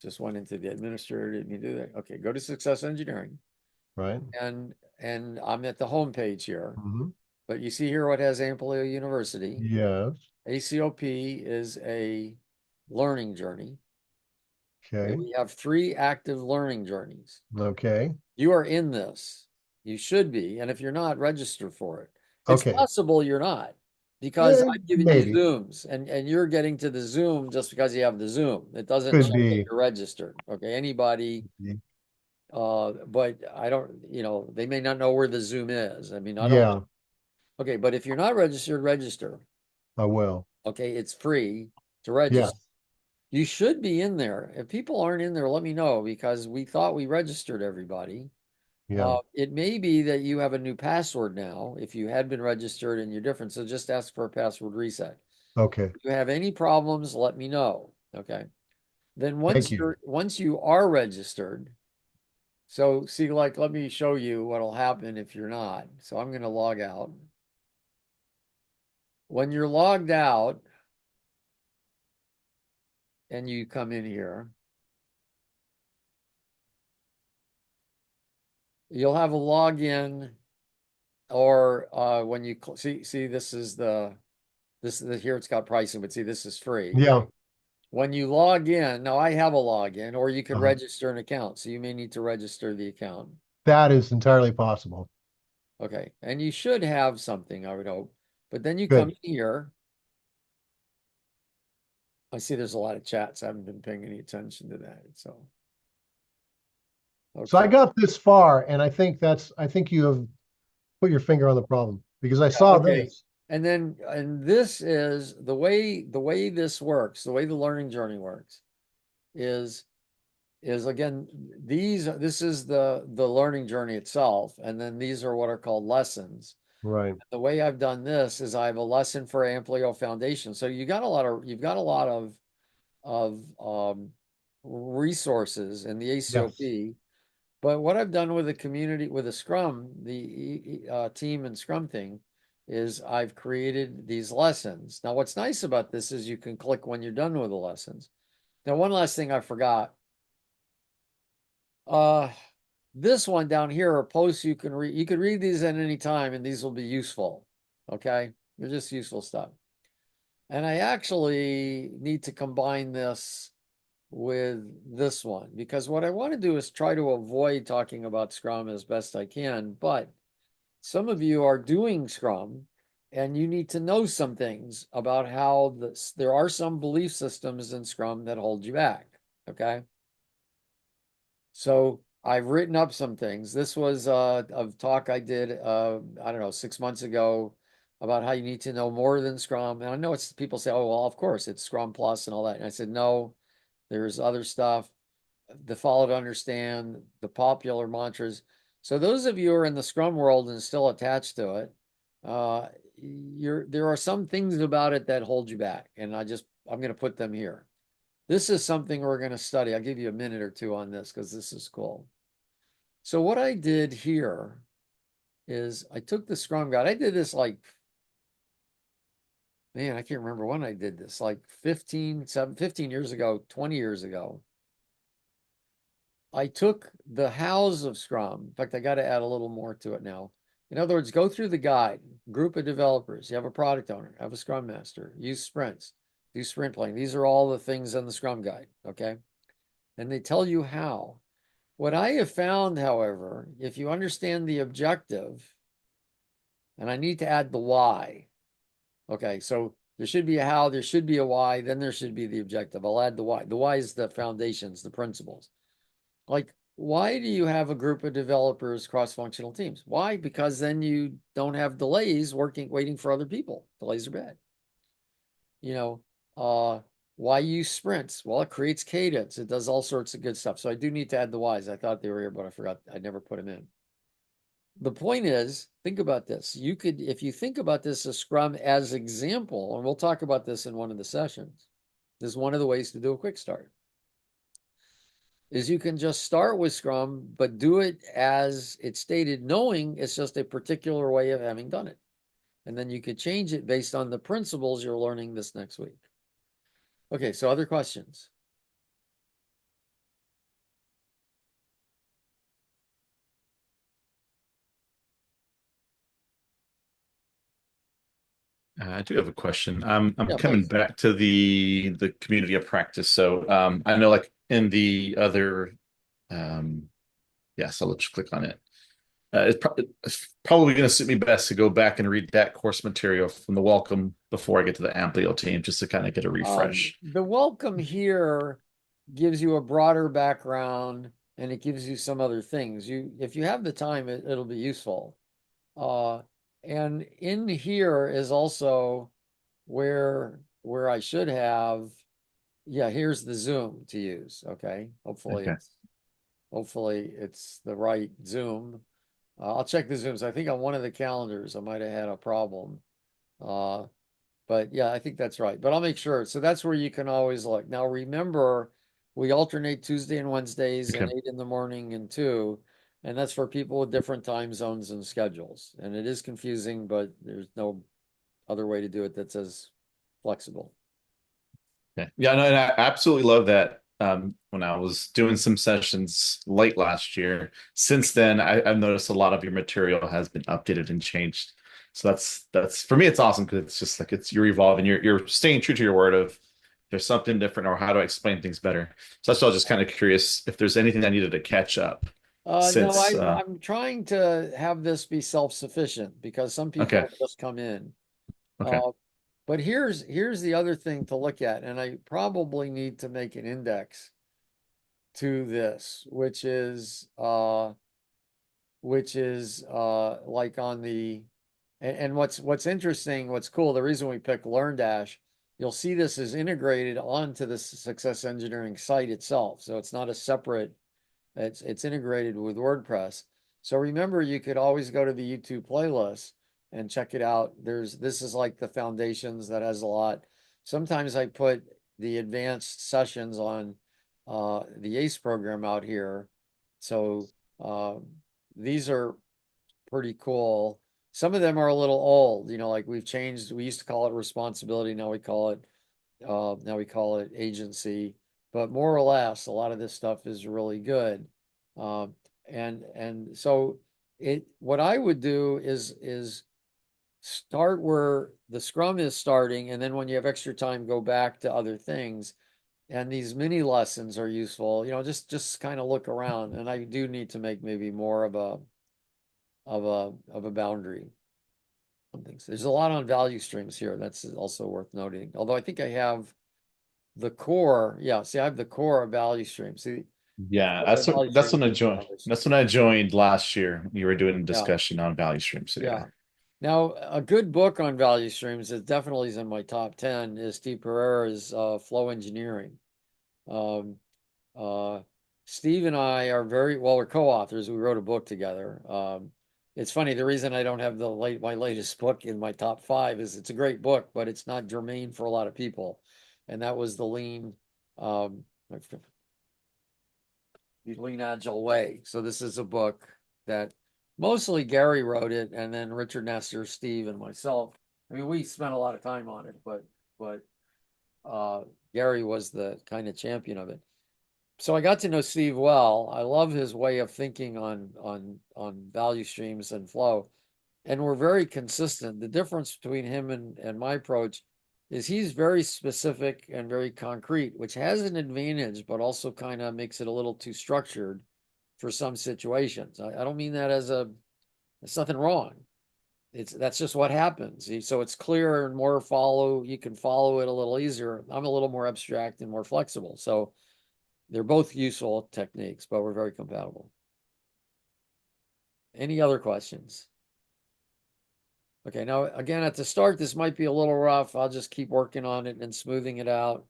just went into the administrator. Didn't you do that? Okay, go to Success Engineering, right. and I'm at the home page here. Hmm. But you see here what has Amplio University. Yes. ACOP is a learning journey. Okay, Okay. we have 3 active learning journeys. Okay. You are in this. You should be. And if you're not, register for it. It's Okay. possible you're not because I've given you Maybe. Zooms and you're getting to the Zoom just because you have the Zoom. It doesn't Could check that be. you're registered. Okay. Anybody, but I don't, they may not know where the Zoom is. I mean, I don't. Yeah, Okay. But if you're not registered, register. I will. Okay. It's free to Yeah. register. You should be in there. If people aren't in there, let me know because we thought we registered everybody. Yeah. It may be that you have a new password now if you had been registered and you're different. So just ask for a password reset. Okay. If you have any problems, let me know. Okay. Then Thank you. once you are registered, so see, like, let me show you what'll happen if you're not. So I'm going to log out. When you're logged out and you come in here, you'll have a login or when you see this is here it's got pricing, but see this is free. Yeah. When you log in, now I have a login, or you could Uh-huh. register an account. So you may need to register the account. That is entirely possible. Okay. And you should have something, I would hope. But then you come Good. in here. I see there's a lot of chats. I haven't been paying any attention to that. So, So I okay. got this far, and I think you have put your finger on the problem because I Yeah, saw okay. this. And this is the way this works, the way the learning journey works is again this is the learning journey itself, and then these are what are called lessons. Right. The way I've done this is I have a lesson for Amplio Foundation. So you've got a lot of resources in the Yes. ACOP. But what I've done with the community with the Scrum, the team and Scrum thing, is I've created these lessons. Now, what's nice about this is you can click when you're done with the lessons. Now, one last thing I forgot. Uh, this one down here are posts you can read. You could read these at any time, and these will be useful. Okay, they're just useful stuff. And I actually need to combine this with this one because what I want to do is try to avoid talking about Scrum as best I can. But some of you are doing Scrum and you need to know some things about how there are some belief systems in Scrum that hold you back. Okay. So I've written up some things. This was a talk I did, I don't know, 6 months ago about how you need to know more than Scrum. And I know it's people say, oh, well, of course, it's Scrum Plus and all that. And I said, no, there's other stuff, the follow to understand, the popular mantras. So those of you who are in the Scrum world and still attached to it, there are some things about it that hold you back. And I'm going to put them here. This is something we're going to study. I'll give you a minute or two on this because this is cool. So what I did here is I took the Scrum Guide. I did this like, man, I can't remember when I did this, like 15 years ago, 20 years ago. I took the hows of Scrum. In fact, I got to add a little more to it now. In other words, go through the guide, group of developers. You have a product owner, have a Scrum Master, use sprints, do sprint planning. These are all the things in the Scrum Guide, okay? And they tell you how. What I have found, however, if you understand the objective, and I need to add the why. Okay, so there should be a how, there should be a why, then there should be the objective. I'll add the why. The why is the foundations, the principles. Like, why do you have a group of developers, cross-functional teams? Why? Because then you don't have delays waiting for other people. Delays are bad. You know, why use sprints? Well, it creates cadence. It does all sorts of good stuff. So I do need to add the whys. I thought they were here, but I forgot. I never put them in. The point is, think about this. You could, if you think about this as Scrum as example, and we'll talk about this in one of the sessions. This is one of the ways to do a quick start. Is you can just start with Scrum, but do it as it's stated, knowing it's just a particular way of having done it. And then you could change it based on the principles you're learning this next week. Okay, so other questions? I do have a question. I'm Yeah, coming please. back to the community of practice. So I know like in the other so let's click on it. It's probably going to suit me best to go back and read that course material from the welcome before I get to the Amplio team, just to kind of get a refresh. The welcome here gives you a broader background and it gives you some other things. If you have the time, it'll be useful. Uh, and in here is also where I should have, yeah, here's the Zoom to use. Okay. Okay. Hopefully it's the right Zoom. I'll check the Zooms. I think on one of the calendars I might have had a problem. Uh, but yeah, I think that's right. But I'll make sure. So that's where you can always look. Now remember, we alternate Tuesday and Wednesdays and Okay. 8 in the morning and 2. And that's for people with different time zones and schedules. And it is confusing, but there's no other way to do it that's as flexible. Okay. Yeah, no, and I absolutely love that. When I was doing some sessions late last year, since then I've noticed a lot of your material has been updated and changed. So that's for me, it's awesome because it's just like you're evolving, you're staying true to your word of there's something different or how do I explain things better. So that's why I was just kind of curious if there's anything I needed to catch up No, since I'm trying to have this be self-sufficient because some okay, people just come in. okay, Uh, but here's the other thing to look at, and I probably need to make an index to this, which is like on the and what's interesting, what's cool, the reason we picked LearnDash, you'll see this is integrated onto the success engineering site itself. So it's not a separate, it's integrated with WordPress. So remember, you could always go to the YouTube playlist and check it out. This is like the foundations that has a lot. Sometimes I put the advanced sessions on the ACE program out here. So uh, these are pretty cool. some of them are a little old, like we've changed, we used to call it responsibility, now we call it agency, but more or less, a lot of this stuff is really good. And so what I would do is start where the Scrum is starting, and then when you have extra time, go back to other things. And these mini lessons are useful, just kind of look around. And I do need to make maybe more of a boundary on things. There's a lot on value streams here. That's also worth noting. Although I think I have the core. Yeah, see, I have the core of value streams. See, the Yeah, core of value that's streams when I is joined. value That's streams. when I joined last year. You were doing a Yeah, discussion on value streams. So yeah. yeah. Now, a good book on value streams that definitely is in my top 10 is Steve Pereira's Flow Engineering. Um, uh, Steve and I are we're co-authors. We wrote a book together. It's funny, the reason I don't have my latest book in my top 5 is it's a great book, but it's not germane for a lot of people. And that was um, the Lean Agile Way. So this is a book that mostly Gary wrote it, and then Richard Nestor, Steve, and myself. I mean, we spent a lot of time on it, but Gary was the kind of champion of it. So I got to know Steve well. I love his way of thinking on value streams and flow, and we're very consistent. The difference between him and my approach is he's very specific and very concrete, which has an advantage, but also kind of makes it a little too structured for some situations. I don't mean that there's nothing wrong. That's just what happens. So it's clearer and you can follow it a little easier. I'm a little more abstract and more flexible. So they're both useful techniques, but we're very compatible. Any other questions? Okay, now again, at the start, this might be a little rough. I'll just keep working on it and smoothing it out.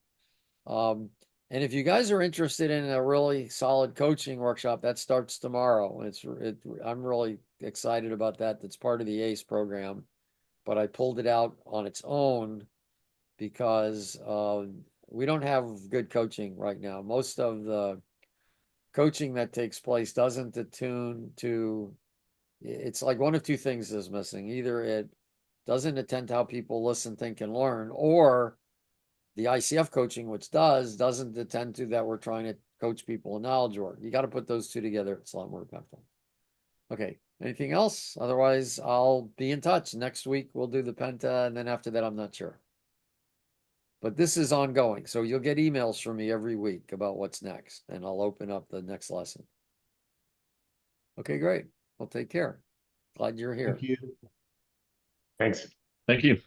Um, and if you guys are interested in a really solid coaching workshop, that starts tomorrow. I'm really excited about that. That's part of the ACE program, but I pulled it out on its own because we don't have good coaching right now. Most of the coaching that takes place doesn't attune to, it's like one of two things is missing. Either it doesn't attend to how people listen, think, and learn, or the ICF coaching, which doesn't attend to that we're trying to coach people in knowledge work. You got to put those two together. It's a lot more effective. Okay. Anything else? Otherwise, I'll be in touch. Next week, we'll do the Penta, and then after that, I'm not sure. But this is ongoing. So you'll get emails from me every week about what's next, and I'll open up the next lesson. Okay, great. Well, take care. Glad you're here. Thank you. Thanks. Thank you.